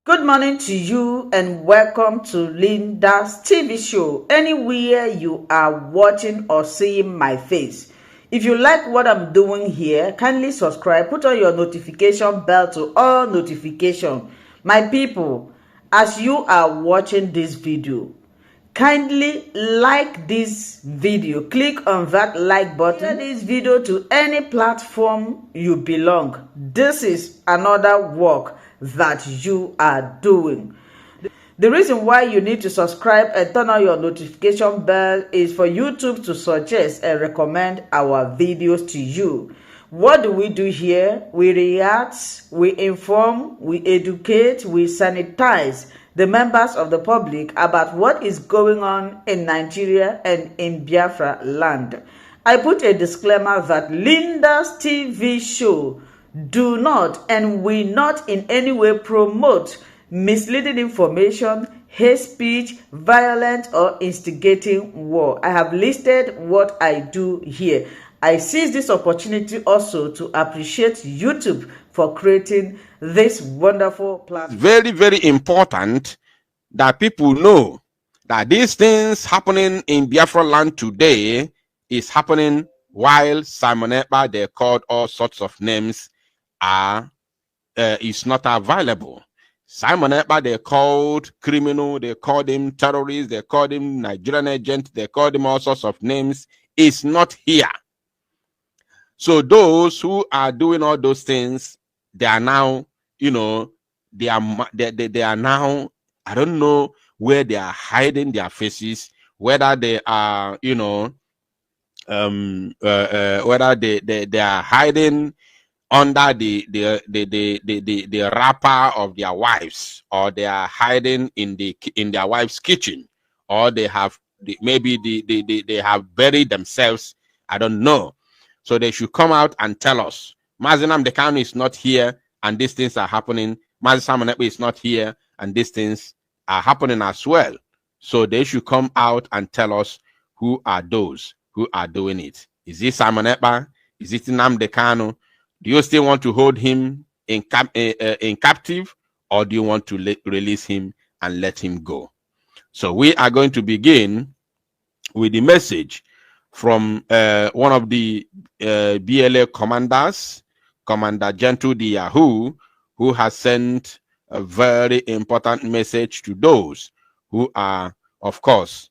Good morning to you and welcome to Linda's TV show. Anywhere you are watching or seeing my face. If you like what I'm doing here, kindly subscribe, put on your notification bell to all notification. My people, as you are watching this video, kindly like this video, click on that like button, share this video to any platform you belong. This is another work that you are doing. The reason why you need to subscribe and turn on your notification bell is for YouTube to suggest and recommend our videos to you. What do we do here? We react, we inform, we educate, we sanitize the members of the public about what is going on in Nigeria and in Biafra land. I put a disclaimer that Linda's TV show do not and will not in any way promote misleading information, hate speech, violent or instigating war. I have listed what I do here. I seize this opportunity also to appreciate YouTube for creating this wonderful platform. Very, very important that people know that these things happening in Biafra land today is happening while Simon Ekpa, they called all sorts of names, is not available. Simon Ekpa, they called criminal, they called him terrorist, they called him Nigerian agent, they called him all sorts of names, is not here. So those who are doing all those things, they are now, you know, they are now, I don't know where they are hiding their faces, whether they are, you know, whether they are hiding under the wrapper of their wives, or they are hiding in their wife's kitchen, or they have maybe they have buried themselves. I don't know. So they should come out and tell us. Mazinam Dekano is not here, and these things are happening. Simon Ekpa is not here, and these things are happening as well. So they should come out and tell us who are those who are doing it. Is it Simon Ekpa? Is it Nnamdi Kanu? Do you still want to hold him in captive, or do you want to release him and let him go? So we are going to begin with the message from one of the BLA commanders, Commander Gentle the Yahoo, who has sent a very important message to those who are, of course,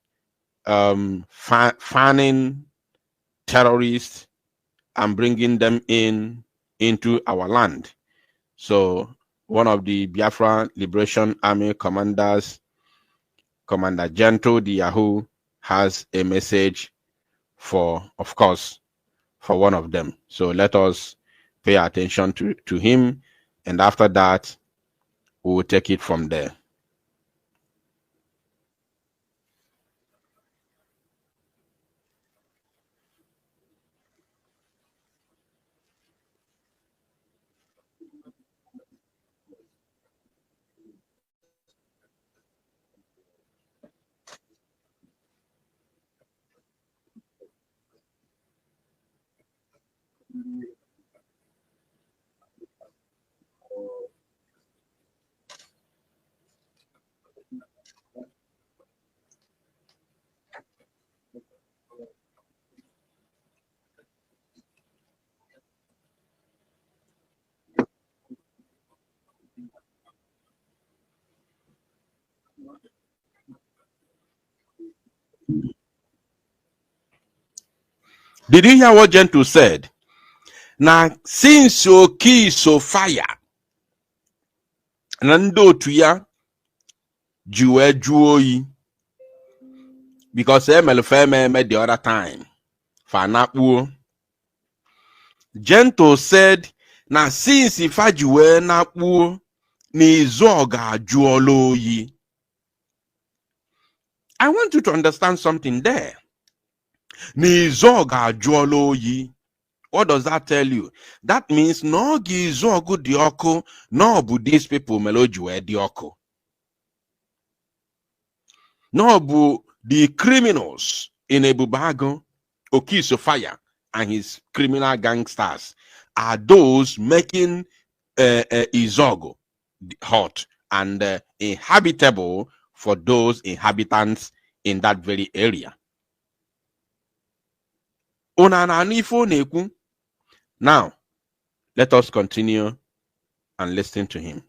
fanning terrorists and bringing them into our land. So one of the Biafra Liberation Army commanders, Commander Gentle the Yahoo, has a message for, of course, for one of them. So let us pay attention to him, and after that, we will take it from there. Did you hear what Gentle said? Now, since your key so fire, Nando tuya juwe juoi, because MLFM the other time, Fanapu. Gentle said, now since if I juwe napu, ni zoga juoloyi. I want you to understand something there. Ni zoga juoloyi. What does that tell you? That means no gizogu dioko, no Buddhist people melojue dioko. No bu the criminals in Ebubago, Okiso Fire, and his criminal gangsters are those making Izogo hot and inhabitable for those inhabitants in that very area. Now, let us continue and listen to him.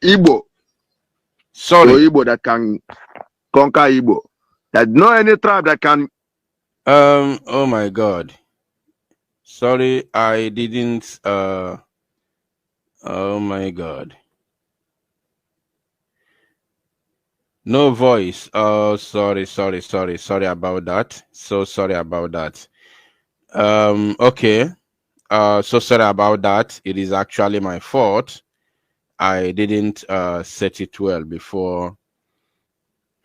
Igbo. Sorry. So Igbo that can conquer Igbo. There's no any tribe that can. Oh my God. Sorry, I didn't. Oh my God. No voice. Oh, sorry about that. So sorry about that. Okay. So sorry about that. It is actually my fault. I didn't set it well before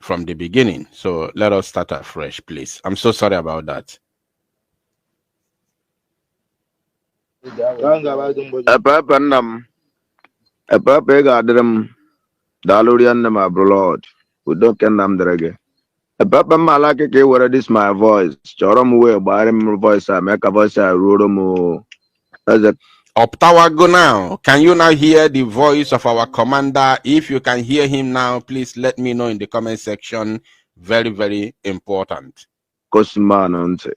from the beginning. So let us start afresh, please. I'm so sorry about that. Epepe Nam. Epepe Gadrim. Dalurian my blood. We don't can nam drage. Epepe Malaki where this my voice. Chorum way by him voice. I make a voice. I wrote him. Optawago now. Can you now hear the voice of our commander? If you can hear him now, please let me know in the comment section. Very, very important. Cosmanante.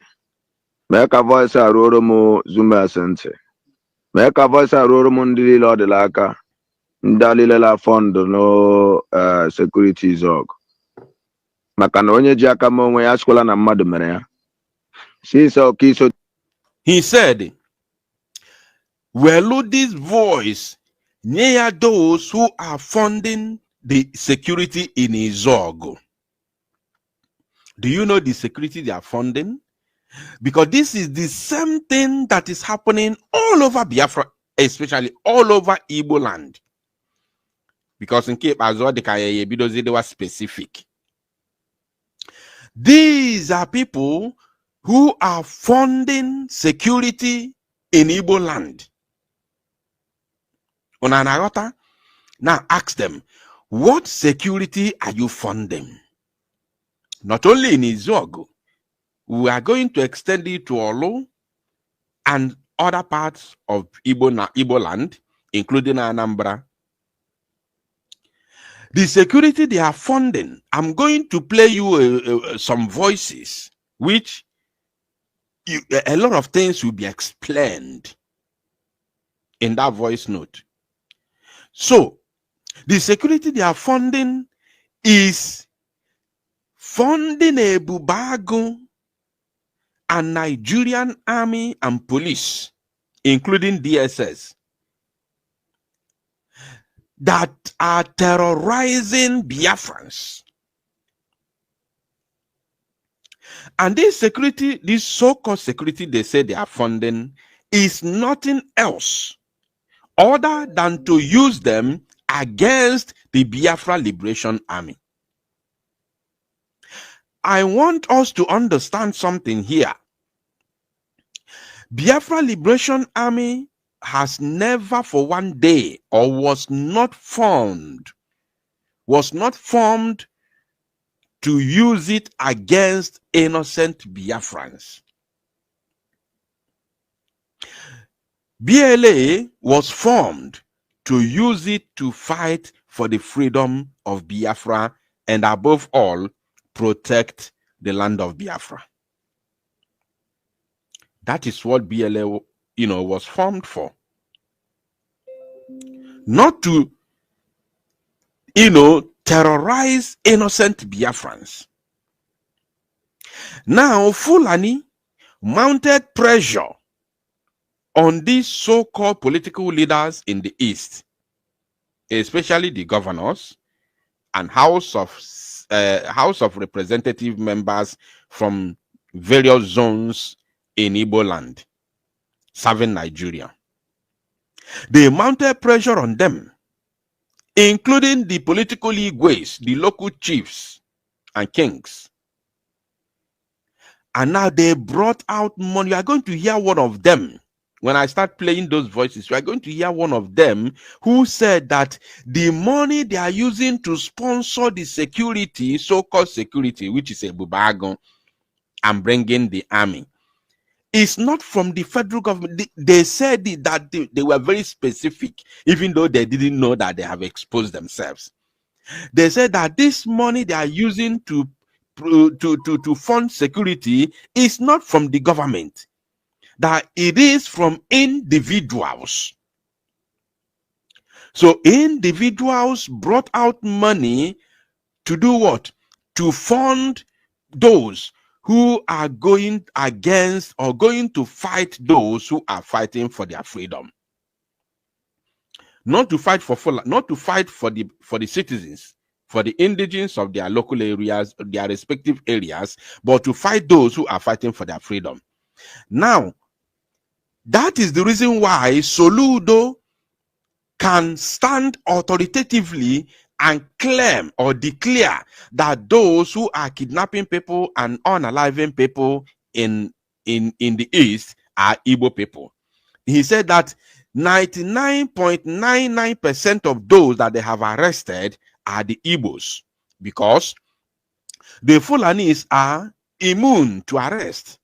Make a voice. I wrote him. Zuma Sente. Make a voice. I wrote him. Ndili Lord Laka. Ndalila fund no security zog. Maka na onye ji aka m onwe ya asịkwala na mmadụ mere ya. He said, well, this voice near those who are funding the security in Izog. Do you know the security they are funding? Because this is the same thing that is happening all over Biafra, especially all over Igbo land. Because in Cape Azor, they were specific. These are people who are funding security in Igbo land. Now ask them, what security are you funding? Not only in Izog, we are going to extend it to Olo and other parts of Igbo land, including Anambra. The security they are funding, I'm going to play you some voices, which a lot of things will be explained in that voice note. So, the security they are funding is funding a Bubago and Nigerian army and police, including DSS, that are terrorizing Biafrans. And this security, this so-called security they say they are funding, is nothing else other than to use them against the Biafra Liberation Army. I want us to understand something here. Biafra Liberation Army has never for one day, or was not formed to use it against innocent Biafrans. BLA was formed to use it to fight for the freedom of Biafra and above all, protect the land of Biafra. That is what BLA, was formed for. Not to, terrorize innocent Biafrans. Now, Fulani mounted pressure on these so-called political leaders in the East, especially the governors and House of Representative members from various zones in Igbo land, serving Nigeria. They mounted pressure on them, including the political Igwes, the local chiefs and kings. And now they brought out money. You are going to hear one of them. When I start playing those voices, you are going to hear one of them who said that the money they are using to sponsor the security, so-called security, which is a bubagon, and bringing the army, is not from the federal government. They said that they were very specific, even though they didn't know that they have exposed themselves. They said that this money they are using to fund security is not from the government, that it is from individuals. So individuals brought out money to do what? To fund those who are going against or going to fight those who are fighting for their freedom. Not to fight for not to fight for the citizens, for the indigenes of their local areas, their respective areas, but to fight those who are fighting for their freedom. Now, that is the reason why Soludo can stand authoritatively and claim or declare that those who are kidnapping people and unaliving people in the East are Igbo people. He said that 99.99% of those that they have arrested are the Igbos, because the Fulanis are immune to arrest.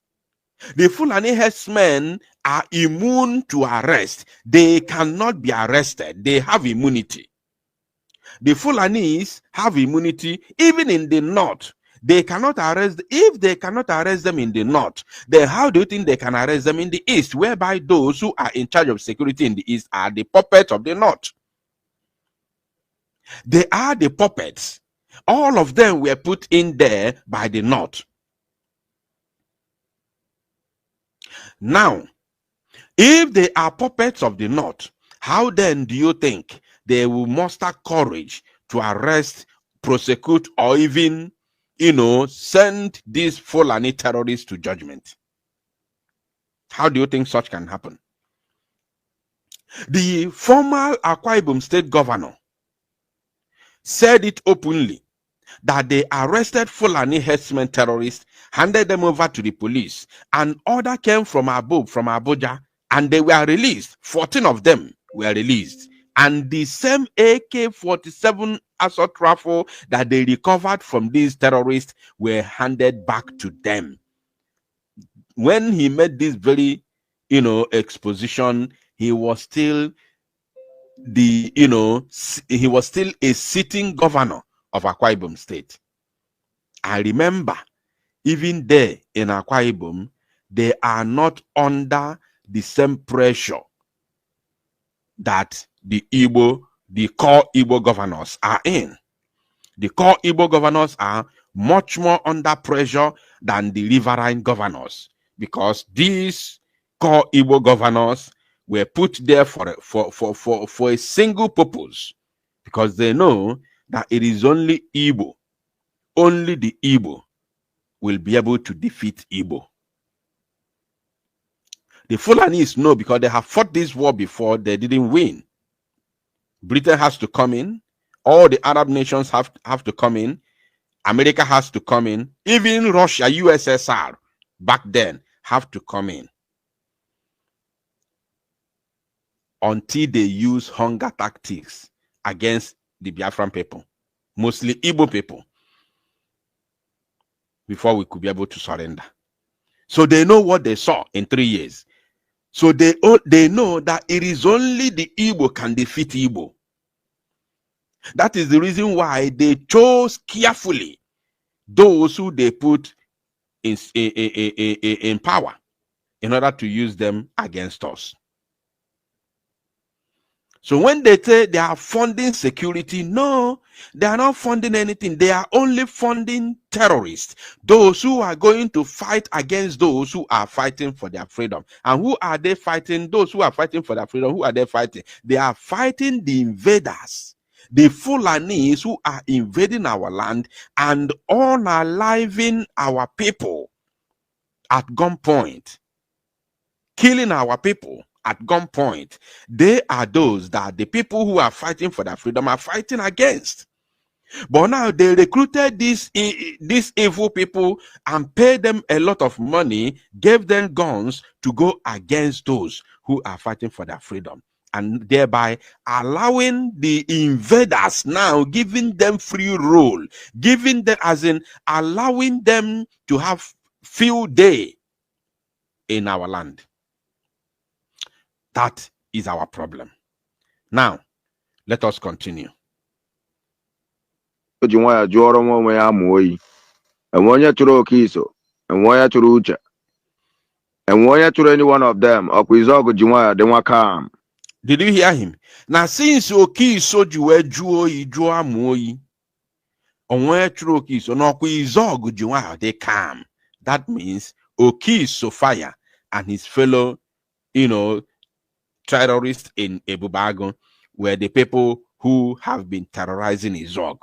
The Fulani herdsmen are immune to arrest. They cannot be arrested. They have immunity. The Fulanis have immunity even in the north. They cannot arrest. If they cannot arrest them in the north, then how do you think they can arrest them in the east, whereby those who are in charge of security in the east are the puppets of the north? They are the puppets. All of them were put in there by the north. Now, if they are puppets of the north, how then do you think they will muster courage to arrest, prosecute, or even, send these Fulani terrorists to judgment? How do you think such can happen? The former Akwa Ibom state governor said it openly that they arrested Fulani herdsmen terrorists, handed them over to the police, and order came from above, from Abuja, and they were released. 14 of them were released. And the same AK-47 assault rifle that they recovered from these terrorists were handed back to them. When he made this very, exposition, he was still he was still a sitting governor of Akwa Ibom State. I remember, even there in Akwa Ibom, they are not under the same pressure that the core Igbo governors are in. The core Igbo governors are much more under pressure than the riverine governors, because these core Igbo governors were put there for a single purpose, because they know that it is only Igbo, only the Igbo will be able to defeat Igbo. The Fulanis know, because they have fought this war before, they didn't win. Britain has to come in. All the Arab nations have to come in. America has to come in. Even Russia, USSR, back then, have to come in. until they use hunger tactics against the Biafran people, mostly Igbo people, before we could be able to surrender. So they know what they saw in 3 years. So they know that it is only the Igbo can defeat Igbo. That is the reason why they chose carefully those who they put in power in order to use them against us. So when they say they are funding security, no, they are not funding anything. They are only funding terrorists, those who are going to fight against those who are fighting for their freedom. And who are they fighting? Those who are fighting for their freedom, who are they fighting? They are fighting the invaders, the Fulanis who are invading our land and unaliving our people at gunpoint, killing our people at gunpoint. They are those that the people who are fighting for their freedom are fighting against. But now they recruited these evil people and paid them a lot of money, gave them guns to go against those who are fighting for their freedom, and thereby allowing the invaders now, giving them free roll, giving them, as in allowing them to have field day in our land. That is our problem. Now, let us continue. And why to any one of them, Did you hear him? Now, since Okiso juo amoyi, on where true Okiso, no Izog juwa, they calm. That means Okiso fire and his fellow, terrorists in Ebubago were the people who have been terrorizing Izog.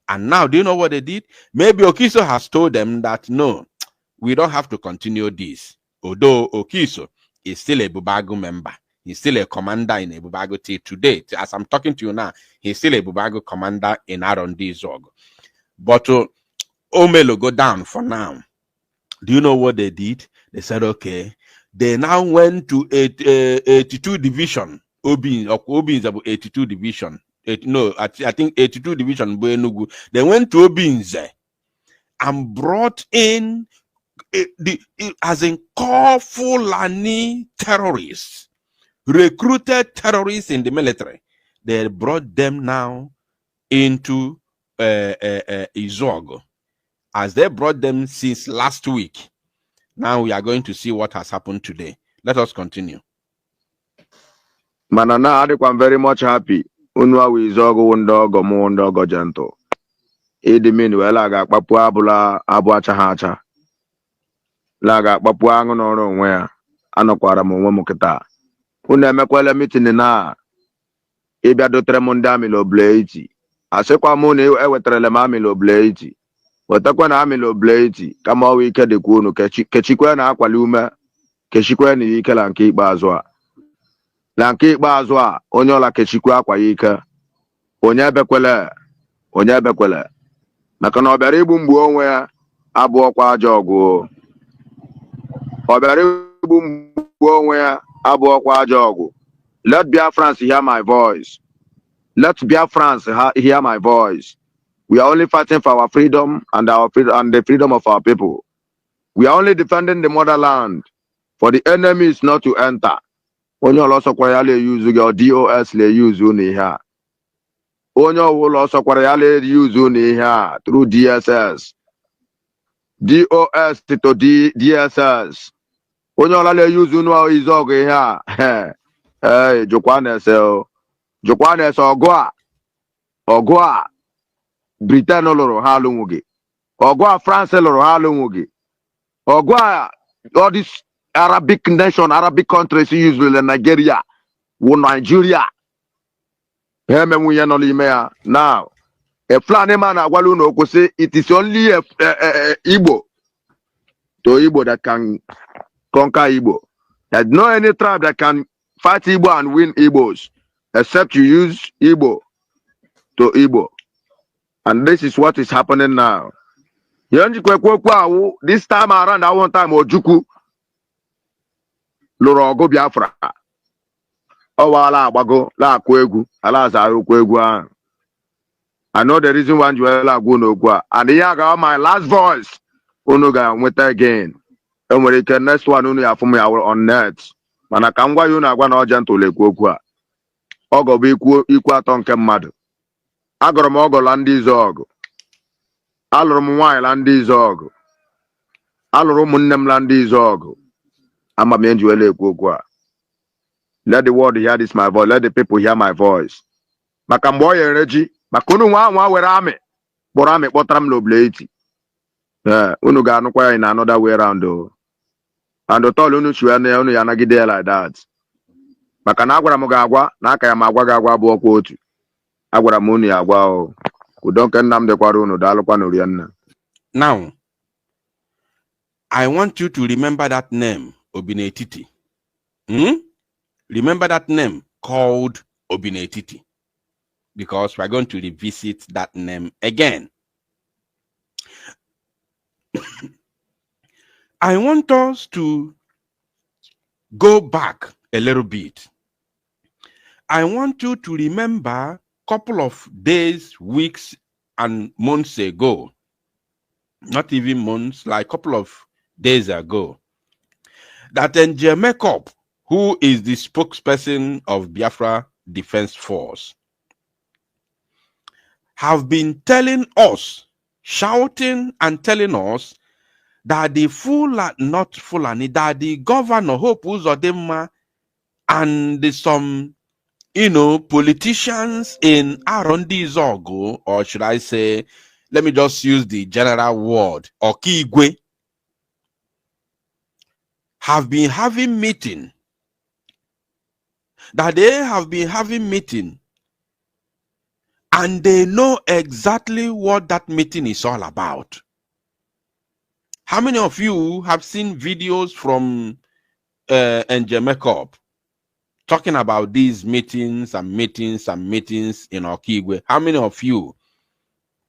And now, do you know what they did? Maybe Okiso has told them that, no, we don't have to continue this. Although Okiso is still a Bubago member. He's still a commander in Ebubago till today. As I'm talking to you now, he's still a Bubago commander in R&D Zog. But Omelo go down for now. Do you know what they did? They said, okay, they now went to 82 division. Obi is about 82 division. I think 82 division. They went to Obinze and brought in as in core Fulani terrorists, recruited terrorists in the military. They brought them now into Izog. As they brought them since last week. Now we are going to see what has happened today. Let us continue. Manana, I'm very much happy. Unwa Izog Wundogo Mondogo Janto. Idi meanwhile, I got Papua Bula Abuachahacha. Laga Papua no where Anoquara Momoketa. Unemekwele meeting na Ibia do Tremondami lo Blade. Asekwa Muni Ewetrele Mami lo Blade. Watakwa na Ami lo Blade. Kama wike de Kuno Kechikwe na Aqualume. Kechikwe ni Ike Lanki Bazwa. Lanki Bazwa. Onyola Kechikwe Aqua Ike. Onyebekwele. Nakana obere ibu mgbu onwe ya abụọ kwa aja ọgụ. Obere ibu mgbu onwe ya abụọ kwa aja ọgụ. Let Biafrans hear my voice. Let Biafrans hear my voice. We are only fighting for our freedom and the freedom of our people. We are only defending the motherland for the enemies not to enter. Onye ọlọsọ kwa ya le use your DOS le use uni ha. Onye ọwụlọ ọsọkwara ya le use uni ha through DSS. DOS to DSS. Onye ọla le use unu Izog ha. Hey, Jokwanes ọgụ a Britain lụrụ ha alụnwughị. Ọgụ a France lụrụ ha alụnwughị. Ọgụ a all these Arabic nation, Arabic countries usually Nigeria, Nigeria. Now, a Fulani man agwalu say it is only a Igbo to Igbo that can conquer Igbo. There's no any tribe that can fight Igbo and win Igbos except you use Igbo to Igbo. And this is what is happening now. This time around, one time Ojukwu Lorogo Biafra. Wala abago la kwegu ala za kwegu ahụ. I know the reason why you are go no gwa. And here got my last voice. Unu ga nweta again. Enwere ike next one unu ya fụm ya on net. Mana ka ngwa unu agwa na ọja ntụle ekwu okwu a. Ọgọ bụ ikwu atọ nke mmadụ. Agọrọ m ọgọ la ndị ize ọgụ. Alụrụ m nwaanyị la ndị ize ọgụ. Alụrụ ụmụnne m la ndị ize ọgụ. Ama m enji wele ekwu okwu a. Let the world hear this my voice. Let the people hear my voice. Maka mgbe ọ yere ji, maka unu nwa were amị. Kpọrọ amị kpọtara m n'Obleti. Unu ga-anụkwa ya in another way around. And tell unu chue na unu ya nagide ya like that. Maka na agwara m ga-agwa na aka ya ma agwa ga-agwa bụ ọkwa otu. Agwara m unu ya agwa o. Udo nke nna m dịkwara unu daalụkwa n'orie nna. Now, I want you to remember that name, Obinetiti. Remember that name called Obinetiti, because we're going to revisit that name again. I want us to go back a little bit. I want you to remember a couple of days, weeks, and months ago, not even months, like a couple of days ago, that Makeup, who is the spokesperson of Biafra Defense Force, have been telling us, shouting and telling us that the not Fulani, that the governor Hope Uzodima and some, politicians in Arondi Zogo, or should I say, let me just use the general word, Okigwe, have been having meeting. That they have been having meeting, and they know exactly what that meeting is all about. How many of you have seen videos from Makeup talking about these meetings and meetings and meetings in Okigwe? How many of you?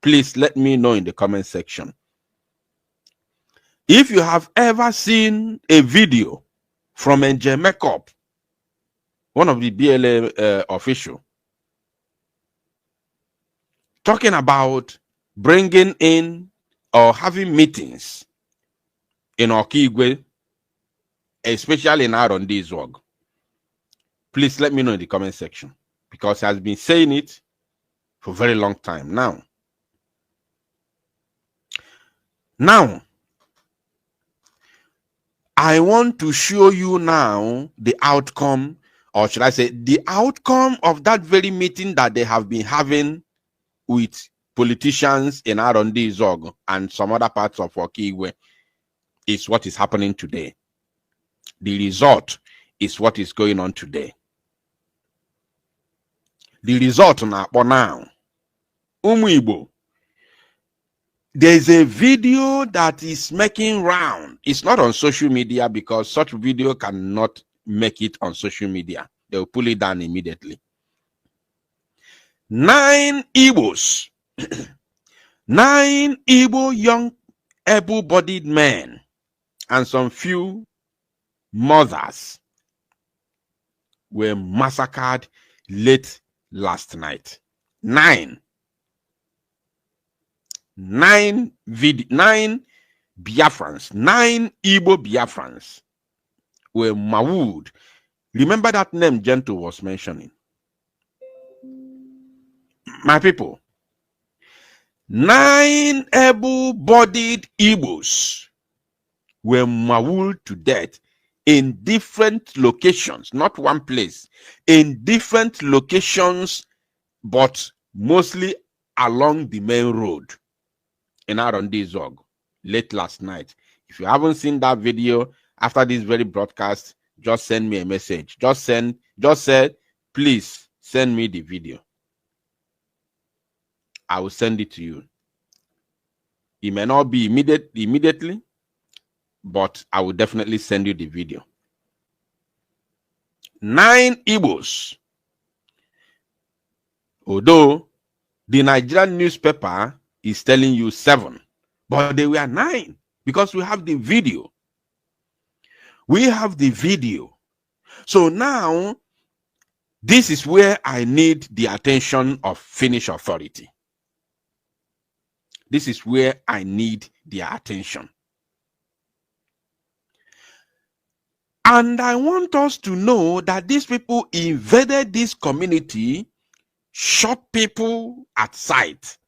Please let me know in the comment section. If you have ever seen a video from Makeup, one of the BLA official, talking about bringing in or having meetings in Okigwe, especially in Arondi Zog, please let me know in the comment section, because he has been saying it for a very long time now. Now, I want to show you now the outcome, or should I say, the outcome of that very meeting that they have been having with politicians in Arondi Zog and some other parts of Okigwe is what is happening today. The result is what is going on today. The result now, Igbo, there's a video that is making round. It's not on social media because such video cannot make it on social media. They'll pull it down immediately. 9 Igbos, 9 Igbo young able-bodied men and some few mothers were massacred late last night. 9 Biafrans, 9 Igbo Biafrans were mauled. Remember that name Gentle was mentioning. My people, 9 able-bodied Igbos were mauled to death in different locations, not one place, in different locations, but mostly along the main road in Arondi Zog late last night. If you haven't seen that video after this very broadcast, just send me a message. Just say, please send me the video. I will send it to you. It may not be immediately, but I will definitely send you the video. 9 Igbos. Although the Nigerian newspaper is telling you 7, but they were 9 because we have the video. We have the video. So now This is where I need the attention of Finnish authority. This is where I need their attention. And I want us to know that these people invaded this community, shot people at sight,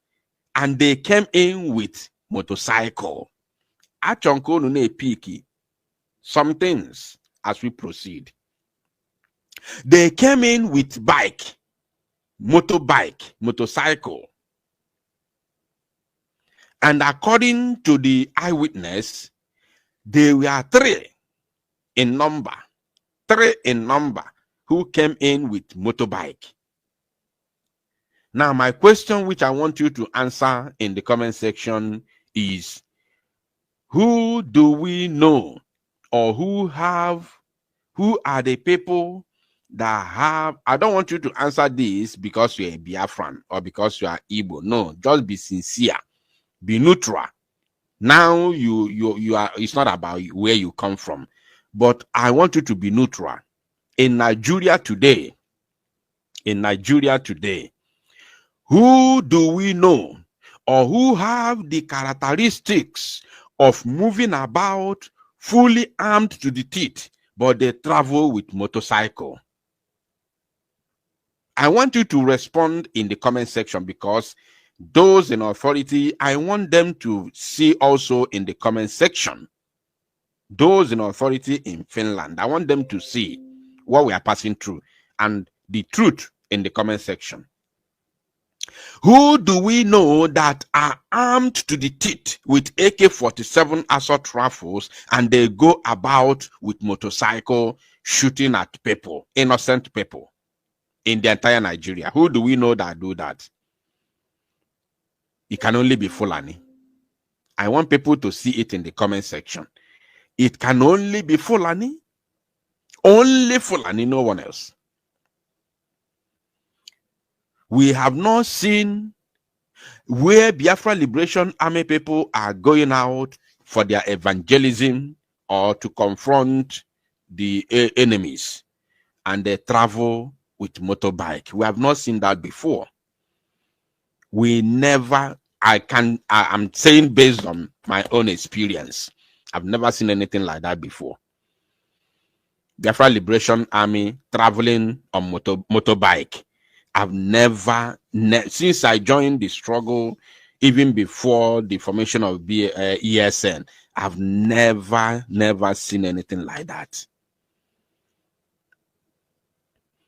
and they came in with motorcycle. Achonko nune piki some things as we proceed. They came in with bike, motorbike, motorcycle. And according to the eyewitness, they were three in number who came in with motorbike. Now, my question, which I want you to answer in the comment section, is who do we know, or who are the people that have? I don't want you to answer this because you're a Biafran or because you are Igbo. No, just be sincere, be neutral. Now you are, it's not about where you come from, but I want you to be neutral. In Nigeria today, who do we know, or who have the characteristics of moving about fully armed to the teeth, but they travel with motorcycle? I want you to respond in the comment section, because those in authority, I want them to see also in the comment section. Those in authority in Finland, I want them to see what we are passing through and the truth in the comment section. Who do we know that are armed to the teeth with AK-47 assault rifles, and they go about with motorcycle shooting at people, innocent people, in the entire Nigeria? Who do we know that do that? It can only be Fulani. I want people to see it in the comment section. It can only be Fulani. Only Fulani, no one else. We have not seen where Biafra Liberation Army people are going out for their evangelism or to confront the enemies, and they travel with motorbike. We have not seen that before. We never, I'm saying based on my own experience, I've never seen anything like that before. Biafra Liberation Army traveling on motorbike. I've never, since I joined the struggle, even before the formation of ESN, I've never seen anything like that.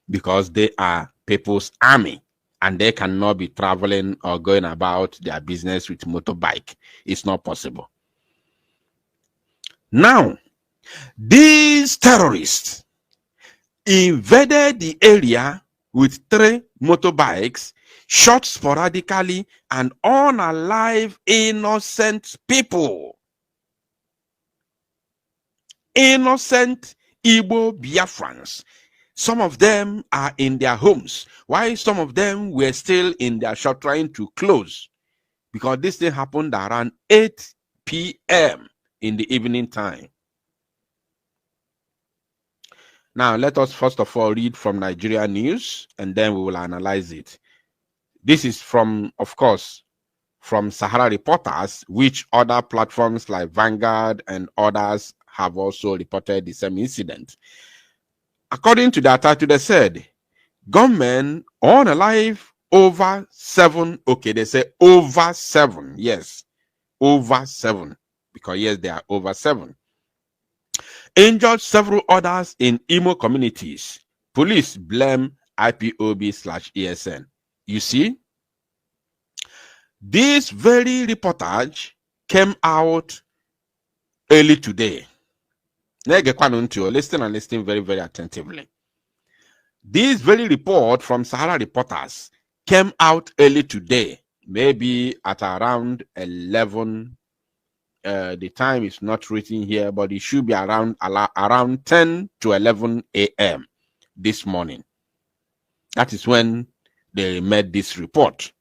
Because they are people's army, and they cannot be traveling or going about their business with motorbike. It's not possible. Now, these terrorists invaded the area with 3 motorbikes, shot sporadically, and unalive innocent people. Innocent Igbo Biafrans. Some of them are in their homes, while some of them were still in their shop trying to close, because this thing happened around 8 p.m. in the evening time. Now, let us first of all read from Nigeria News, and then we will analyze it. This is from, of course, from Sahara Reporters, which other platforms like Vanguard and others have also reported the same incident. According to the title, they said, gunmen unalive over 7. Okay, they say over 7. Yes, over 7. Because yes, they are over 7. Injured several others in Imo communities. Police blame IPOB/ESN. You see, this very reportage came out early today. Listen and listen very, very attentively. This very report from Sahara Reporters came out early today, maybe at around 11. The time is not written here, but it should be around 10 to 11 a.m. this morning. That is when they made this report.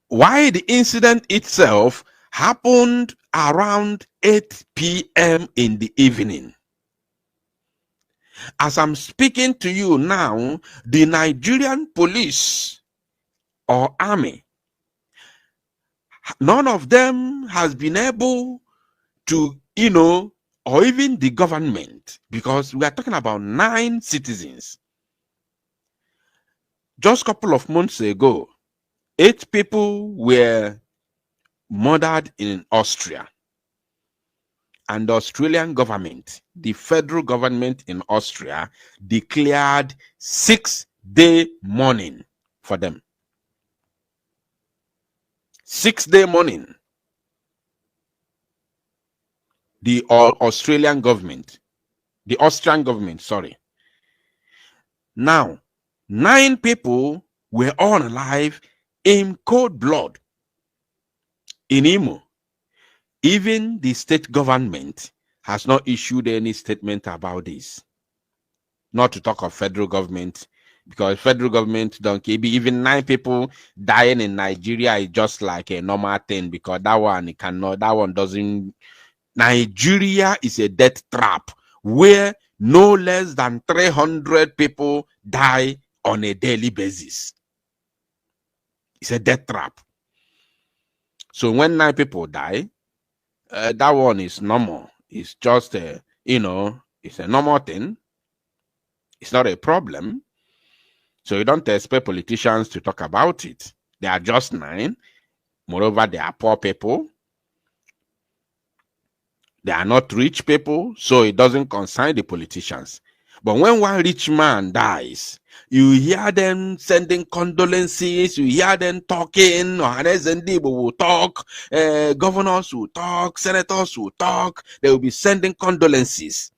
Why the incident itself happened around 8 p.m. in the evening. As I'm speaking to you now, the Nigerian police or army, none of them has been able to, or even the government, because we are talking about 9 citizens. Just a couple of months ago, 8 people were murdered in Austria. And the Australian government, the federal government in Austria, declared 6-day mourning for them. 6-day mourning. The Australian government, the Austrian government, sorry. Now, 9 people were all alive in cold blood in Imo. Even the state government has not issued any statement about this. Not to talk of federal government, because federal government don't care. Even 9 people dying in Nigeria is just like a normal thing, because that one doesn't. Nigeria is a death trap where no less than 300 people die on a daily basis. It's a death trap. So when 9 people die, that one is normal. It's just it's a normal thing. It's not a problem. So you don't expect politicians to talk about it. They are just 9. Moreover, they are poor people. They are not rich people, so it doesn't concern the politicians. But when one rich man dies, you hear them sending condolences, you hear them talking, will talk, governors will talk, senators will talk, they will be sending condolences.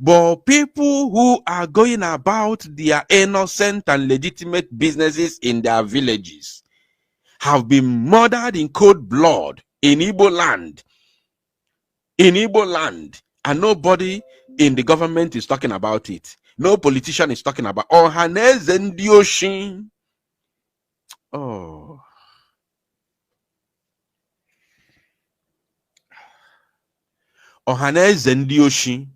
But people who are going about their innocent and legitimate businesses in their villages have been murdered in cold blood in Igbo land. In Igbo land, and nobody in the government is talking about it. No politician is talking about Ohaneze ndị oshi. Oh. Ohaneze ndị oshi.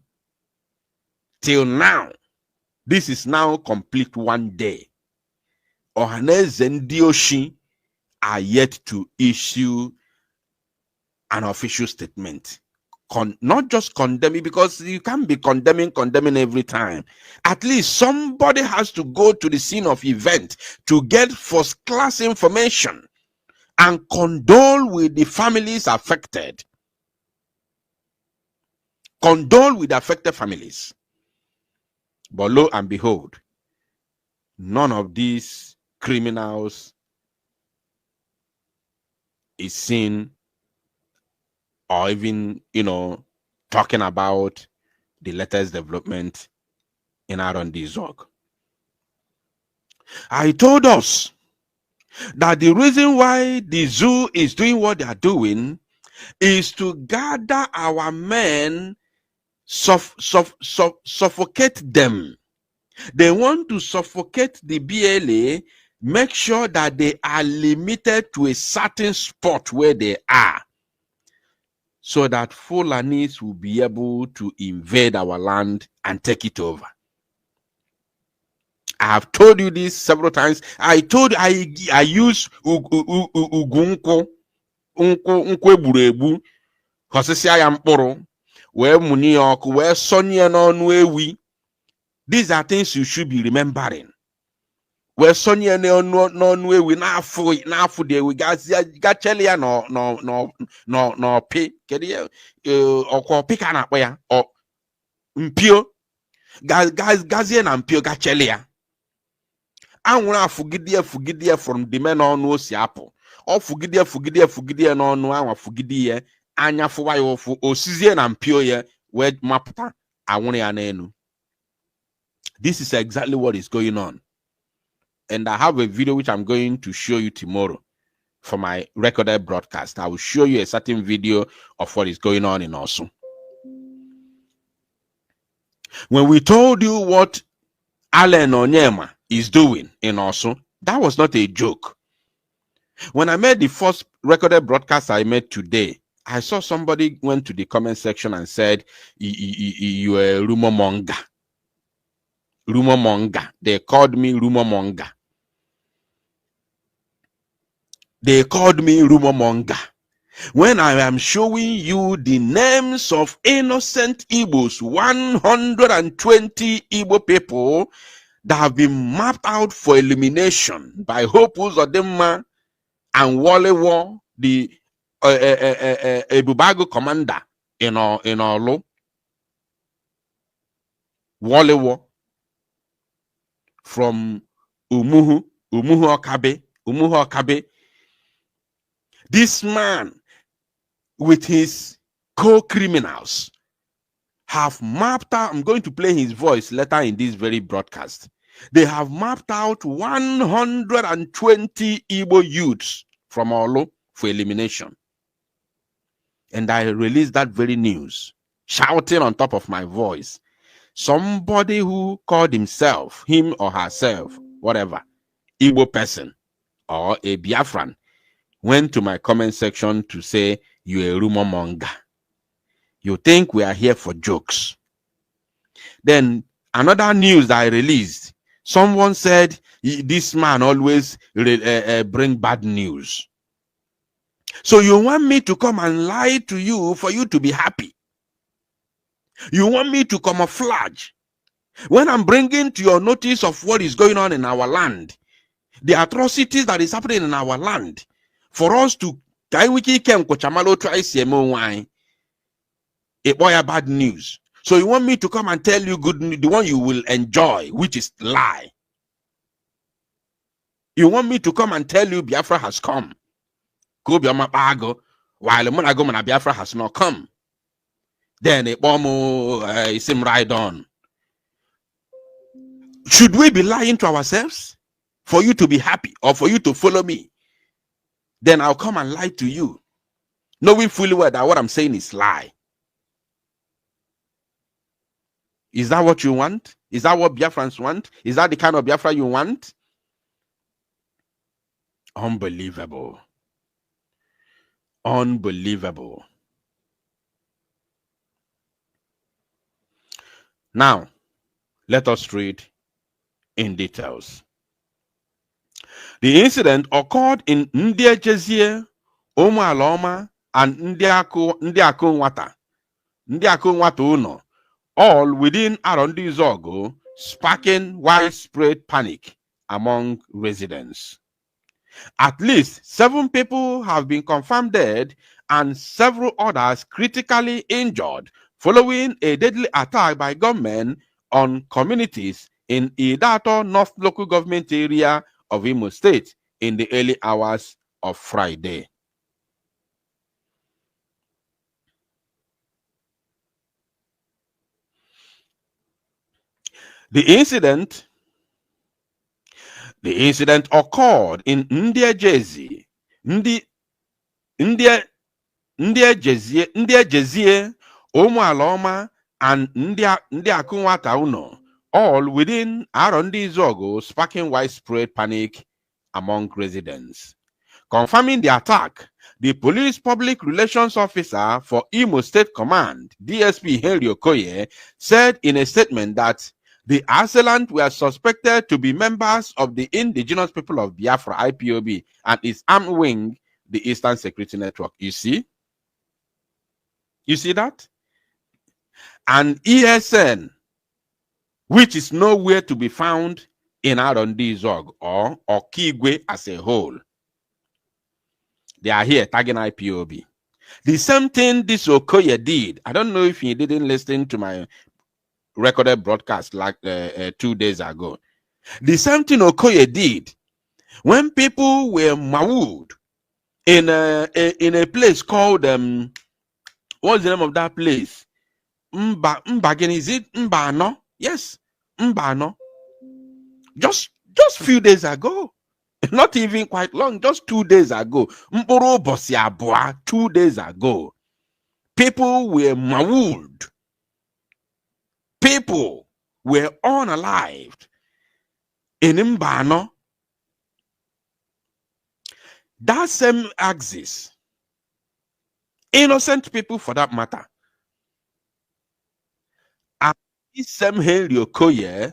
Till now, this is now complete 1 day. Ohaneze ndị oshi are yet to issue an official statement. Not just condemning, because you can't be condemning every time. At least somebody has to go to the scene of event to get first-class information and condole with the families affected. Condole with the affected families. But lo and behold, none of these criminals is seen or even, talking about the latest development in R&D Zog. I told us that the reason why the zoo is doing what they are doing is to gather our men, suffocate them. They want to suffocate the BLA, make sure that they are limited to a certain spot where they are, so that Fulanis will be able to invade our land and take it over. I have told you this several times. I use ugunko, nkwe burebu, hosisi ya mkporo, we muni oku, we sonye n'onu ewi. These are things you should be remembering. We sonye n'onu ewi n'afu de we gacheli ya no pi kedi okwo pi kana akpo ya o mpio gazie na mpio gacheli ya anwuru afugidie from the men onu osi apụ o fugidie n'onu anwa fugidie anya fuwa ya ofu osizie na mpio ya we maputa anwuru ya n'enu. This is exactly what is going on. And I have a video which I'm going to show you tomorrow for my recorded broadcast. I will show you a certain video of what is going on in Osun. When we told you what Allen Onyema is doing in Osun, that was not a joke. When I made the first recorded broadcast I made today, I saw somebody went to the comment section and said, you are a rumor monger. rumor monger. They called me rumor monger. They called me rumor monger. When I am showing you the names of innocent Igbos, 120 Igbo people that have been mapped out for elimination by Hope Uzodima and Wale War, the Ebubago commander in Olu. Wale War from Umuhu Okabe. This man with his co-criminals have mapped out, I'm going to play his voice later in this very broadcast. They have mapped out 120 Igbo youths from Olu for elimination. And I released that very news, shouting on top of my voice. Somebody who called himself, him or herself, whatever, Igbo person or a Biafran, went to my comment section to say, you're a rumor monger. You think we are here for jokes. Then another news that I released, someone said, this man always bring bad news. So you want me to come and lie to you for you to be happy? You want me to camouflage when I'm bringing to your notice of what is going on in our land, the atrocities that is happening in our land, for us to try a boy bad news. So you want me to come and tell you good news, the one you will enjoy, which is lie. You want me to come and tell you Biafra has come. Go Biafra while Biafra has not come. Then it seem right on. Should we be lying to ourselves for you to be happy or for you to follow me? Then I'll come and lie to you, knowing fully well that what I'm saying is lie. Is that what you want? Is that what Biafrans want? Is that the kind of Biafra you want? Unbelievable. Unbelievable. Now, let us read in details. The incident occurred in Ndiejezie, Omualoma, and Ndiakunwata Uno, all within Arondizogo, sparking widespread panic among residents. At least 7 people have been confirmed dead and several others critically injured following a deadly attack by gunmen on communities in Idato North Local Government Area of Imo State in the early hours of Friday. The incident occurred in Ndiejezie, Omualoma, and Ndiakunwata Uno, all within Arondizogo, sparking widespread panic among residents. Confirming the attack, the police public relations officer for Imo State Command, DSP Henry Okoye, said in a statement that the assailants were suspected to be members of the Indigenous People of Biafra, IPOB, and its armed wing, the Eastern Security Network. You see? You see that? And ESN, which is nowhere to be found in Arondizog or Kigwe as a whole. They are here tagging IPOB. The same thing this Okoye did. I don't know if he didn't listen to my recorded broadcast like 2 days ago. The same thing Okoye did when people were mauled in a place called what's the name of that place? Mbagen, is it Mbano? Yes, Mbano. Just few days ago. Not even quite long, just 2 days ago. Mporo Bosiabua, 2 days ago. People were mauled. People were unalived in Mbano. That same axis, innocent people for that matter, and this same Henry Okoye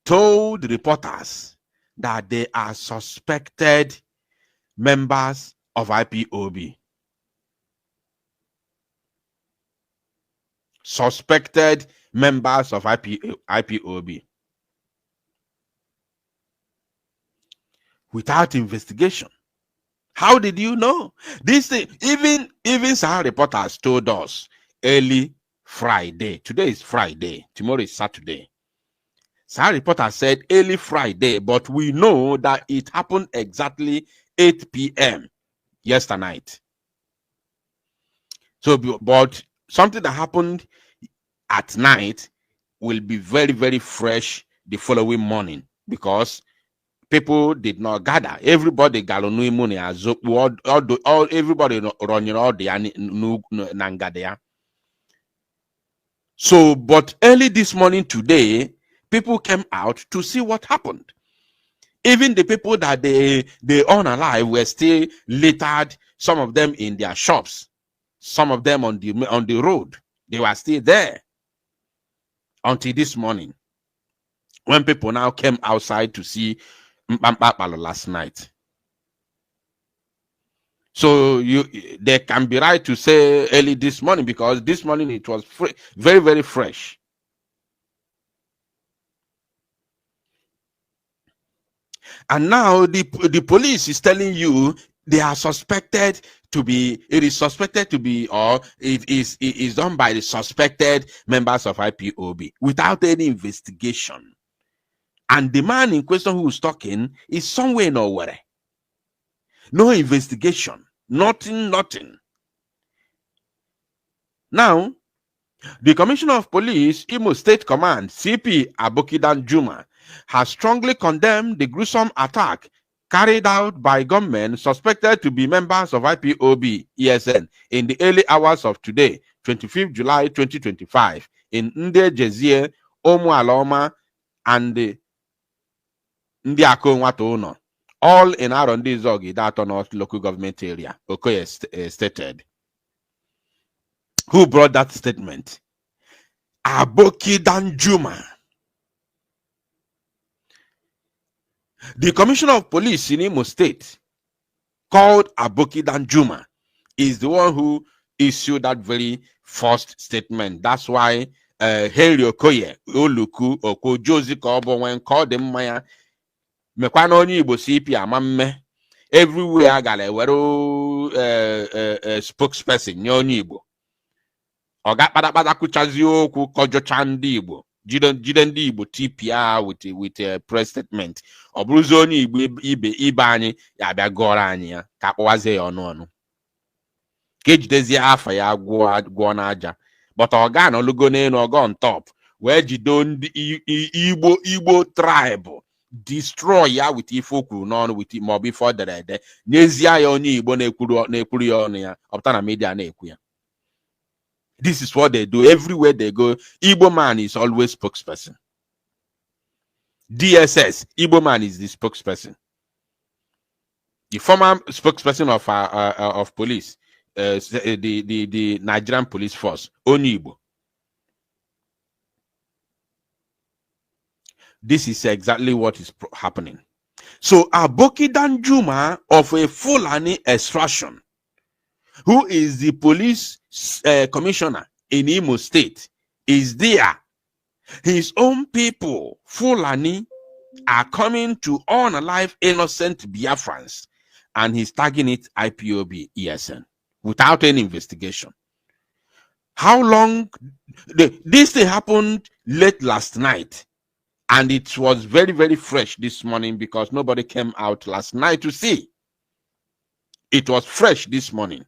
told reporters that they are suspected members of IPOB. Suspected members of IPOB. Without investigation. How did you know? This thing, even some reporters told us early Friday. Today is Friday. Tomorrow is Saturday. Some reporters said early Friday, but we know that it happened exactly 8 p.m. yesterday night. So, but something that happened at night will be very, very fresh the following morning because people did not gather. Everybody galonui money as all everybody running all the nangadea. So, but early this morning today, people came out to see what happened. Even the people that they unalive were still littered, some of them in their shops, some of them on the road. They were still there until this morning, when people now came outside to see Mpampapalo last night. So they can be right to say early this morning because this morning it was very, very fresh. And now the police is telling you they are suspected to be, it is suspected to be, or it is done by the suspected members of IPOB without any investigation. And the man in question who is talking is somewhere nowhere. No investigation. Nothing. Now, the Commissioner of Police, Imo State Command, CP Abokidan Juma, has strongly condemned the gruesome attack carried out by gunmen suspected to be members of IPOB ESN in the early hours of today, 25th July 2025, in Nde Jezie, Omu Aloma, and Ndi Akonwatono, all in Arondi Zogi, that North local government area, Okoye stated. Who brought that statement? Abokidan Juma. The Commissioner of Police in Imo State, called Abokidan Juma, is the one who issued that very first statement. That's why Henry Okoye, Oluku, Oko, Josie Kobo, when called them Maya, Mekwano onye Igbo CP amamme, everywhere I got a spokesperson, nye onye Igbo. Oga pada kuchazi okwu kojocha ndị Igbo. Jide ndị Igbo TPR with a press statement. Ọ bụrụzi onye Igbo ibe anyị ya bịa gọrọ anyị ya ka akpọwazie ya ọnụ. Ka ejidezie afa ya gwụọ n'aja. But ọga na olugo n'elu ọga on top. Wee jide ndị Igbo tribe. Destroy ya with ife okwu n'ọnụ with ma ọ bụ ife ọ dere ede. Nyezie ya onye Igbo na-ekwuru ya ọnụ ya. Ọpụta na media na-ekwu ya. This is what they do everywhere they go. Igbo man is always spokesperson. DSS, Igbo man is the spokesperson. The former spokesperson of police, the Nigerian police force, only Igbo. This is exactly what is happening. So Abokidan Juma of a Fulani extraction, who is the police commissioner in Imo State, is there. His own people, Fulani, are coming to unalive innocent Biafrans, and he's tagging it IPOB ESN without any investigation. How long? This thing happened late last night, and it was very, very fresh this morning because nobody came out last night to see. It was fresh this morning.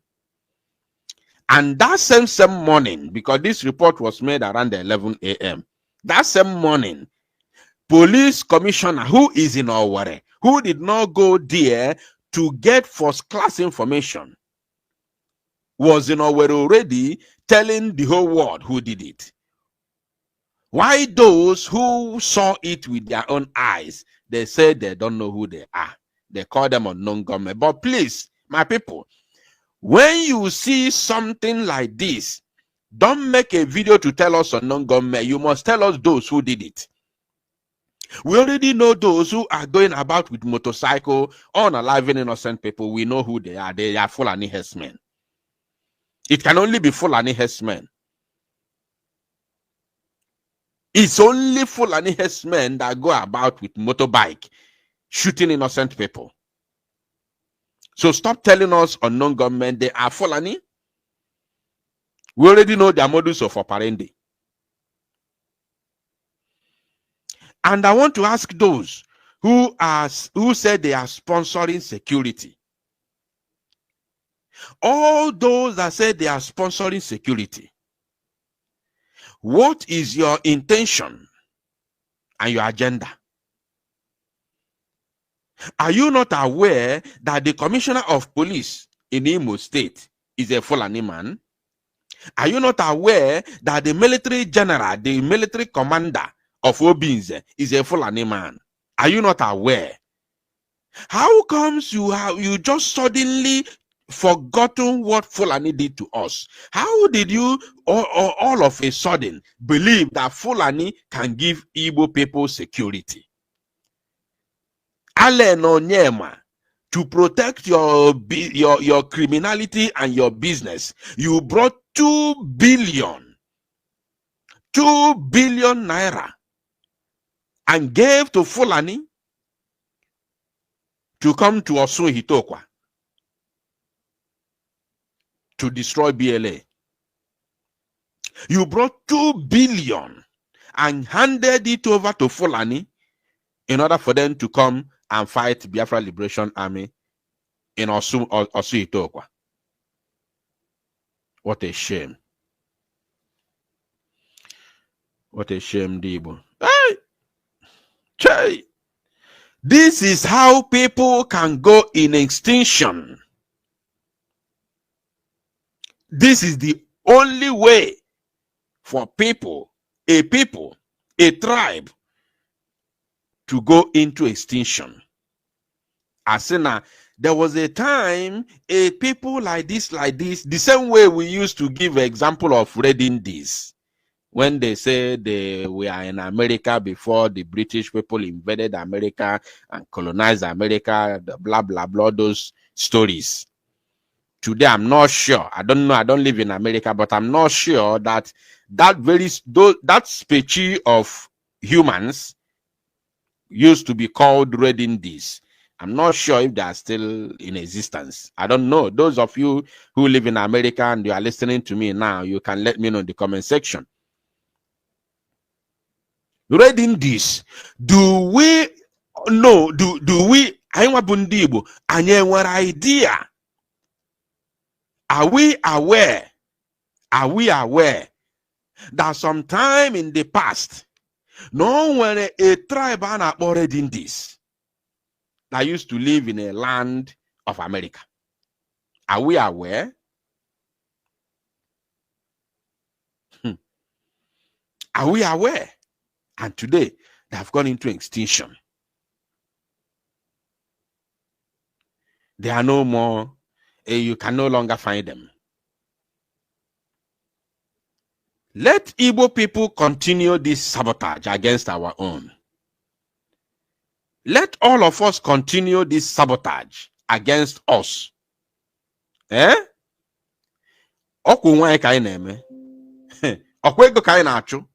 And that same morning, because this report was made around 11 a.m., that same morning, police commissioner who is in Owerri, who did not go there to get first-class information, was in Owerri already telling the whole world who did it. Why those who saw it with their own eyes, they say they don't know who they are. They call them unknown gunmen. But please, my people, when you see something like this, don't make a video to tell us unknown gunmen. You must tell us those who did it. We already know those who are going about with motorcycle, unaliving innocent people. We know who they are. They are Fulani herdsmen. It can only be Fulani herdsmen. It's only Fulani herdsmen that go about with motorbike, shooting innocent people. So stop telling us unknown government they are Fulani. We already know their modus of operandi. And I want to ask those who said they are sponsoring security. All those that said they are sponsoring security, what is your intention and your agenda? Are you not aware that the commissioner of police in Imo State is a Fulani man? Are you not aware that the military general, the military commander of Obinze is a Fulani man? Are you not aware? How comes you just suddenly forgotten what Fulani did to us? How did you all of a sudden believe that Fulani can give Igbo people security? Ale no nyema, to protect your criminality and your business, you brought 2 billion naira and gave to Fulani to come to Osun Hitokwa to destroy BLA. You brought 2 billion and handed it over to Fulani in order for them to come and fight Biafra Liberation Army in Osun Hitokwa. What a shame. What a shame, Debo. Hey! Chey! This is how people can go in extinction. This is the only way for a tribe to go into extinction. Asena, there was a time a people like this, the same way we used to give example of Red Indies, when they say they were in America before the British people invaded America and colonized America, the blah, blah, blah, those stories. Today, I'm not sure. I don't know. I don't live in America, but I'm not sure that that species of humans used to be called Red Indies. I'm not sure if they are still in existence. I don't know. Those of you who live in America and you are listening to me now, you can let me know in the comment section. Red Indies, do we know? Do we? Idea? Are we aware? Are we aware that sometime in the past, when a tribe or Red Indies that used to live in a land of America? Are we aware? Are we aware? And today, they have gone into extinction. They are no more. You can no longer find them. Let Igbo people continue this sabotage against our own. Let all of us continue this sabotage against us. Eh? Okwunwa ka na-eme. Okwego ka na-achụ.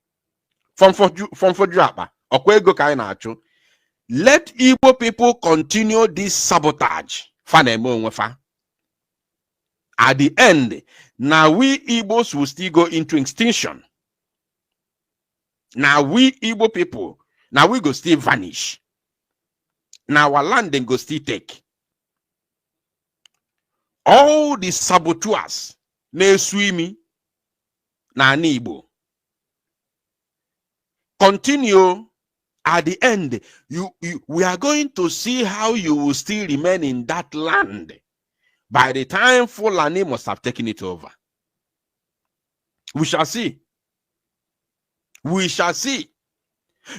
From for Japa. Okwego ka na-achụ. Let Igbo people continue this sabotage. At the end, now we Igbos will still go into extinction. Now we Igbo people, now we go still vanish. Now our land then go still take. All the saboteurs, ne swimi, na Igbo. Continue. At the end, we are going to see how you will still remain in that land. By the time Fulani must have taken it over. We shall see. We shall see.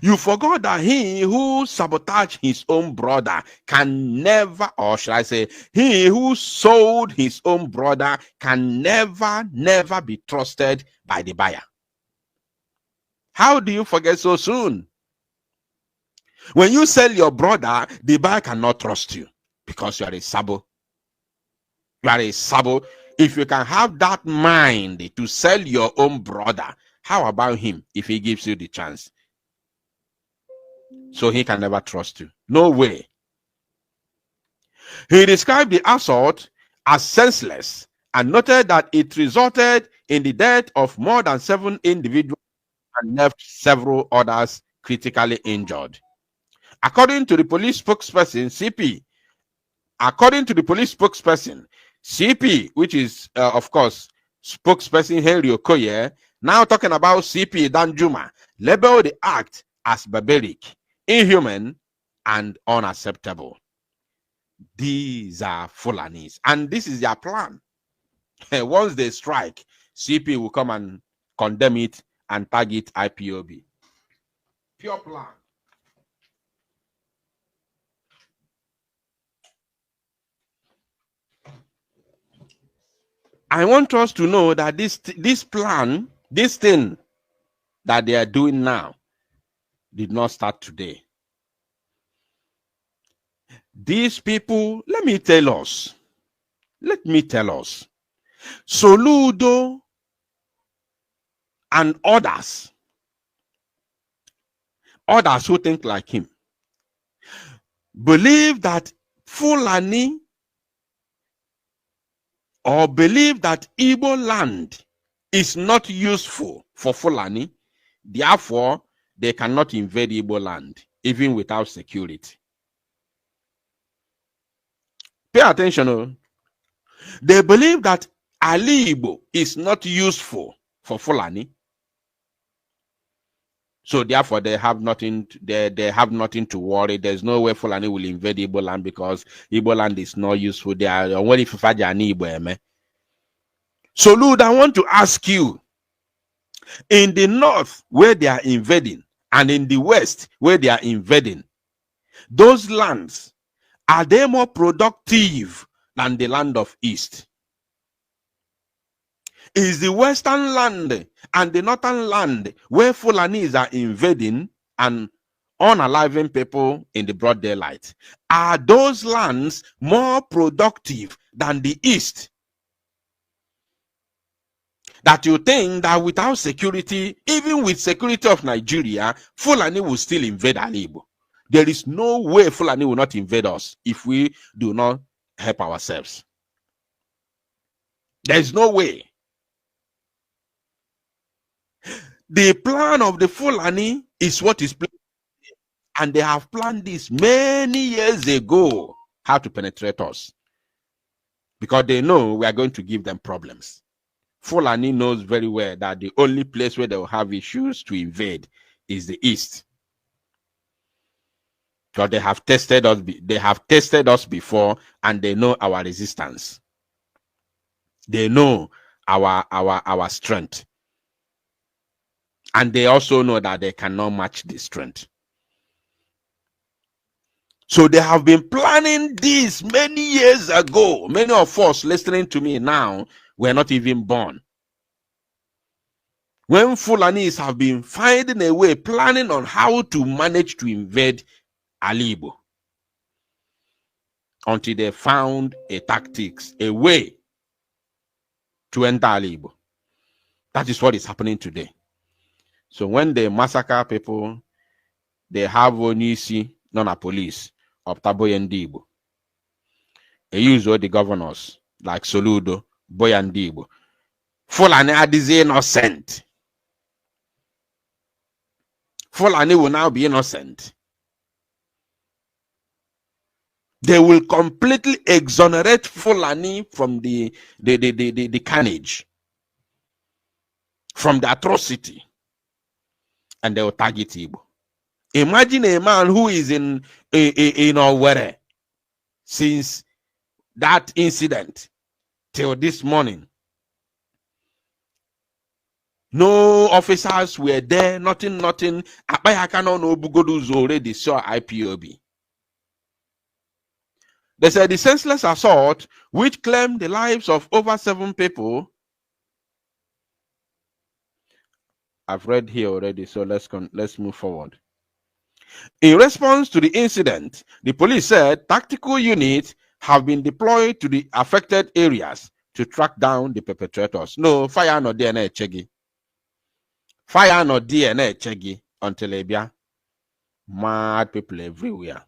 You forgot that he who sabotaged his own brother can never, or shall I say, he who sold his own brother can never be trusted by the buyer. How do you forget so soon? When you sell your brother, the buyer cannot trust you because you are a sabo. You are a sabo. If you can have that mind to sell your own brother, how about him if he gives you the chance? So he can never trust you. No way. He described the assault as senseless and noted that it resulted in the death of more than 7 individuals and left several others critically injured. According to the police spokesperson, CP, which is, of course, spokesperson Henry Okoye, now talking about CP Danjuma, labeled the act as barbaric, inhuman, and unacceptable. These are Fulanis, and this is their plan. Once they strike, CP will come and condemn it and tag it IPOB. Pure plan. I want us to know that this plan, this thing that they are doing now, did not start today. These people, let me tell us, Soludo and others who think like him, believe that Fulani or believe that Igbo land is not useful for Fulani, therefore they cannot invade Igbo land, even without security. Pay attention. They believe that Ali Igbo is not useful for Fulani, so therefore they have nothing. They have nothing to worry. There's no way Fulani will invade Igbo land because Igbo land is not useful. They are only for Igbo. So, Lud, I want to ask you: in the north where they are invading, and in the west where they are invading, those lands, are they more productive than the land of east? Is the western land and the northern land where Fulanis are invading and unaliving people in the broad daylight, are those lands more productive than the east? That you think that without security, even with security of Nigeria, Fulani will still invade Alibo. There is no way Fulani will not invade us if we do not help ourselves. There is no way. The plan of the Fulani is what is planned, and they have planned this many years ago, how to penetrate us, because they know we are going to give them problems. Fulani knows very well that the only place where they will have issues to invade is the east, because they have tested us. They have tested us before, and they know our resistance. They know our strength. And they also know that they cannot match the strength. So they have been planning this many years ago. Many of us listening to me now were not even born. When Fulanis have been finding a way, planning on how to manage to invade Alibo, until they found a tactics, a way to enter Alibo. That is what is happening today. So when they massacre people, they have Onisi, not a police, of Taboyendibo. They use all the governors, like Soludo, Boyandibo. Fulani are innocent. Fulani will now be innocent. They will completely exonerate Fulani from the carnage, from the atrocity, and they will target Igbo. Imagine a man who is in Owerri since that incident till this morning. No officers were there, nothing. Abayakano no Bugodu's already saw IPOB. They said the senseless assault, which claimed the lives of over 7 people. I've read here already, so let's move forward. In response to the incident, the police said tactical units have been deployed to the affected areas to track down the perpetrators. No, fire no DNA chegi. Fire no DNA chegi until Ebia. Mad people everywhere.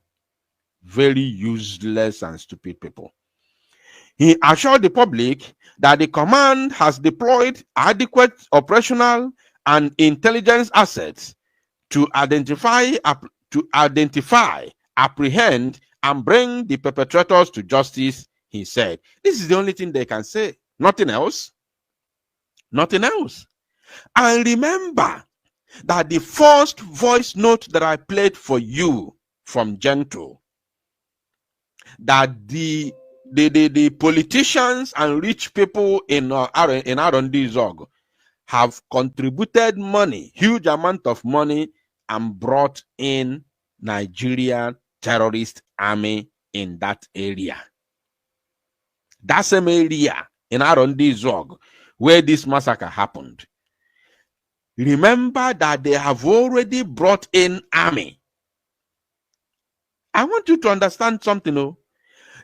Very useless and stupid people. He assured the public that the command has deployed adequate operational and intelligence assets to identify, apprehend, and bring the perpetrators to justice, he said. This is the only thing they can say. Nothing else. Nothing else. And remember that the first voice note that I played for you from Gentle, that the politicians and rich people in R&D Zog have contributed money, huge amount of money, and brought in Nigerian terrorist army in that area. That same area in R&D Zog where this massacre happened. Remember that they have already brought in army. I want you to understand something, oh.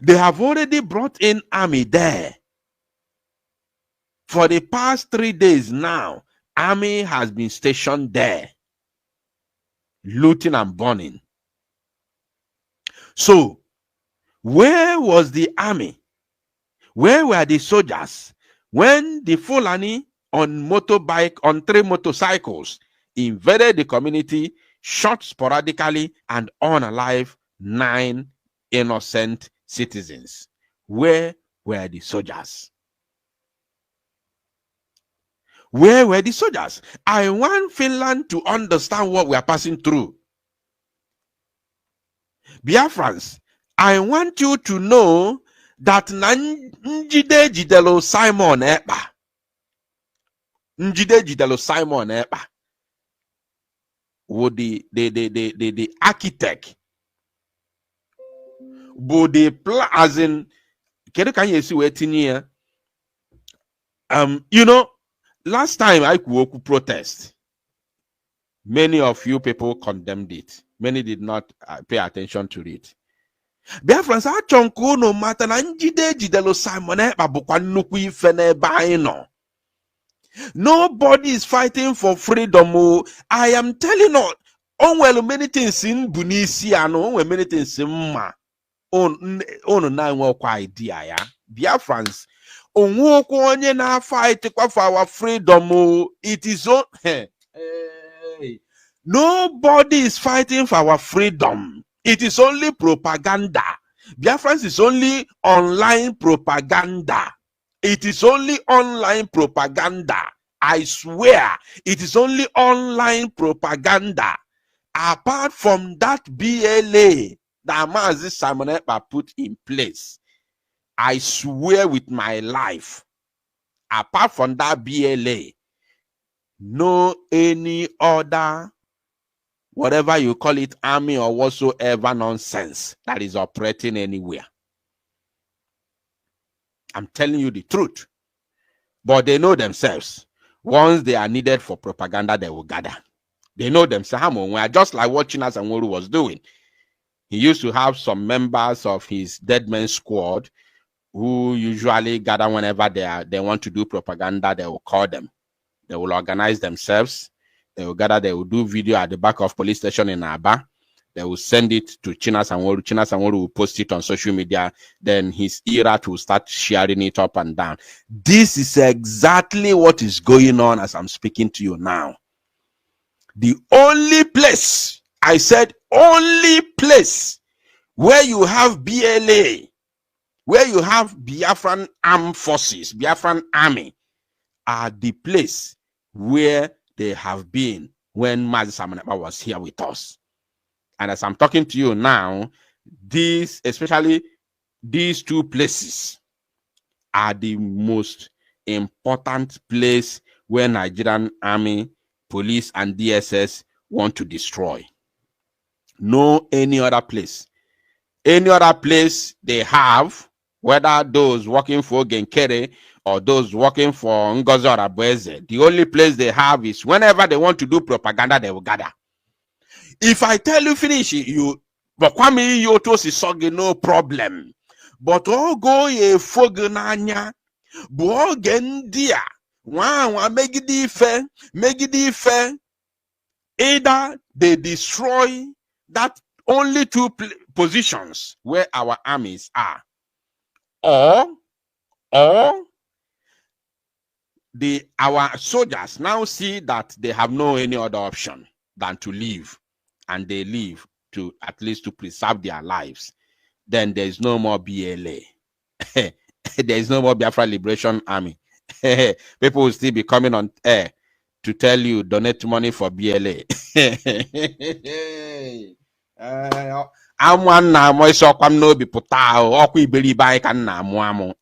They have already brought in army there. For the past 3 days now, army has been stationed there, looting and burning. So, where was the army? Where were the soldiers when the Fulani on motorbike, on 3 motorcycles, invaded the community, shot sporadically, and unalive 9 innocent citizens? Where were the soldiers? Where were the soldiers? I want Finland to understand what we are passing through. Biafrans, I want you to know that Njide Jidelo Simon Ekpa, Njide Jidelo Simon Ekpa, would the architect, would the as in, can you see what in here? You know, last time I could protest, many of you people condemned it. Many did not pay attention to it. Biafrans, achonko no matter na Njide Jidelo Simon Ekpa bukwa nnukwu ife n'ebe anyị nọ. Nobody is fighting for freedom. I am telling you, well, many things in Bunisi and many things in Ma. On na kwa idea ya. Biafrans, onye na fight for our freedom. It is on. Nobody is fighting for our freedom. It is only propaganda. Biafrans is only online propaganda. It is only online propaganda. I swear, it is only online propaganda. Apart from that BLA that Mazi Simon Ekpa put in place, I swear with my life, apart from that BLA, no any other, whatever you call it, army or whatsoever nonsense that is operating anywhere. I'm telling you the truth. But they know themselves. Once they are needed for propaganda, they will gather. They know themselves. Just like what Chinas Anworu was doing. He used to have some members of his dead man squad who usually gather whenever they want to do propaganda. They will call them. They will organize themselves. They will gather. They will do video at the back of police station in Aba. They will send it to Chinas Anworu. Chinas Anworu will post it on social media. Then his era will start sharing it up and down. This is exactly what is going on as I'm speaking to you now. The only place, I said only place, where you have BLA, where you have Biafran armed forces, Biafran army, are the place where they have been when Mazi Simon Ekpa was here with us. And as I'm talking to you now, these, especially these 2 places, are the most important place where Nigerian army, police, and DSS want to destroy. No any other place. Any other place they have, whether those working for Genkere or those working for Ngozi Orabueze, the only place they have is whenever they want to do propaganda, they will gather. If I tell you finish, you but kwame yoto si soge no problem. But all go ye fogunanya, bo gendia, wa megidi fe. Either they destroy that only two positions where our armies are, or our soldiers now see that they have no any other option than to leave, and they leave to at least to preserve their lives. Then there is no more BLA. There is no more Biafra Liberation Army. People will still be coming on air to tell you donate money for BLA. I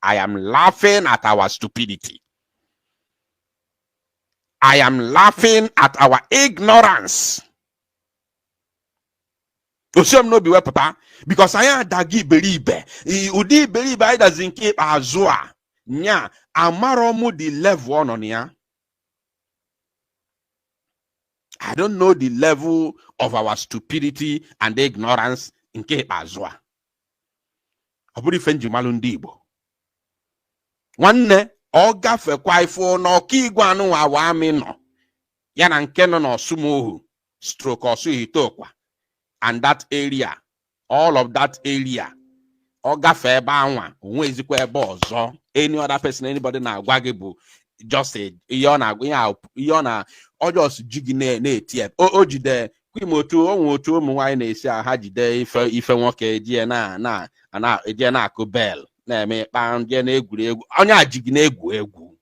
am laughing at our stupidity. I am laughing at our ignorance. Because I am dagi believe. Udi believe I doesn't keep azua. Nya amaromu the level on ya. I don't know the level of our stupidity and ignorance in Cape Azua. Obudi fenji malundibo. One oga fe kwaifo no kigwanu awami no. Yana nkeno no sumuhu. Stroke or suhitokwa. And that area, all of that area, oga fe bawa, unwezikwe bozo. Any other person, anybody na gwagibu, just say, yona, or just jigine native. Jide, Quimotu, Omotu, Mwine, Hajide, if I walk a Diana, and a Diana Cobel, Name, Pound, Jenegu, Onya Jiginegu.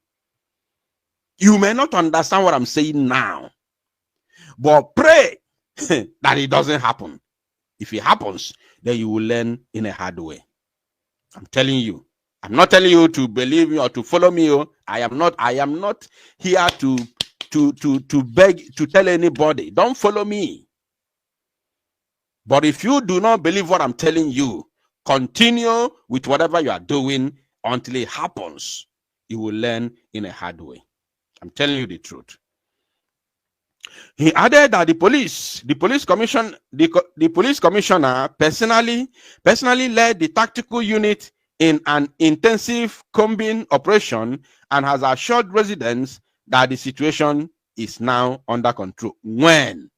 You may not understand what I'm saying now, but pray that it doesn't happen. If it happens, then you will learn in a hard way. I'm telling you. I'm not telling you to believe me or to follow me. I am not here to beg to tell anybody. Don't follow me. But if you do not believe what I'm telling you, continue with whatever you are doing until it happens. You will learn in a hard way. I'm telling you the truth. He added that the police commissioner personally led the tactical unit in an intensive combing operation and has assured residents that the situation is now under control. When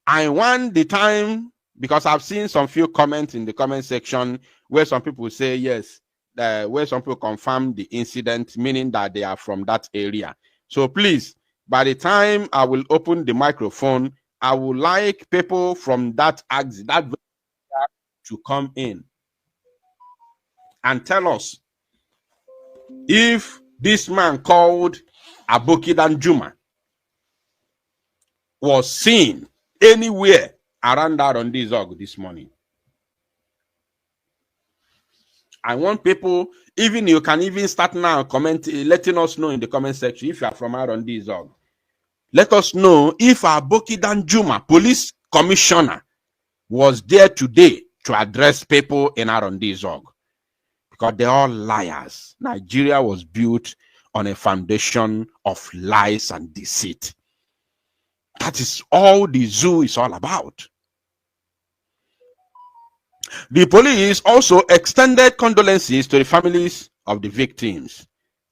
I want the time, because I've seen some few comments in the comment section where some people say yes, where some people confirm the incident, meaning that they are from that area. So please, by the time I will open the microphone, I would like people from that exit, that to come in and tell us if this man called Aboki Danjuma was seen anywhere around that on this org this morning. I want people, even you can even start now letting us know in the comment section if you are from around this org. Let us know if Aboki Danjuma, police commissioner, was there today to address people in Arondizog, because they're all liars. Nigeria was built on a foundation of lies and deceit. That is all the zoo is all about. The police also extended condolences to the families of the victims.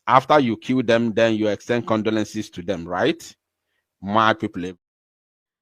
After you kill them, then you extend condolences to them, right? Mad people.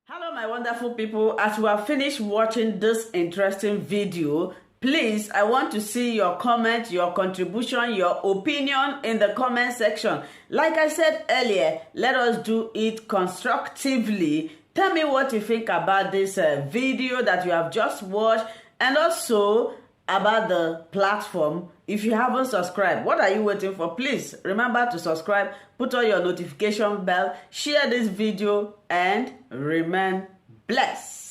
Hello, my wonderful people. As we have finished watching this interesting video, please, I want to see your comment, your contribution, your opinion in the comment section. Like I said earlier, let us do it constructively. Tell me what you think about this video that you have just watched, and also about the platform. If you haven't subscribed, what are you waiting for? Please remember to subscribe, put on your notification bell, share this video, and remain blessed.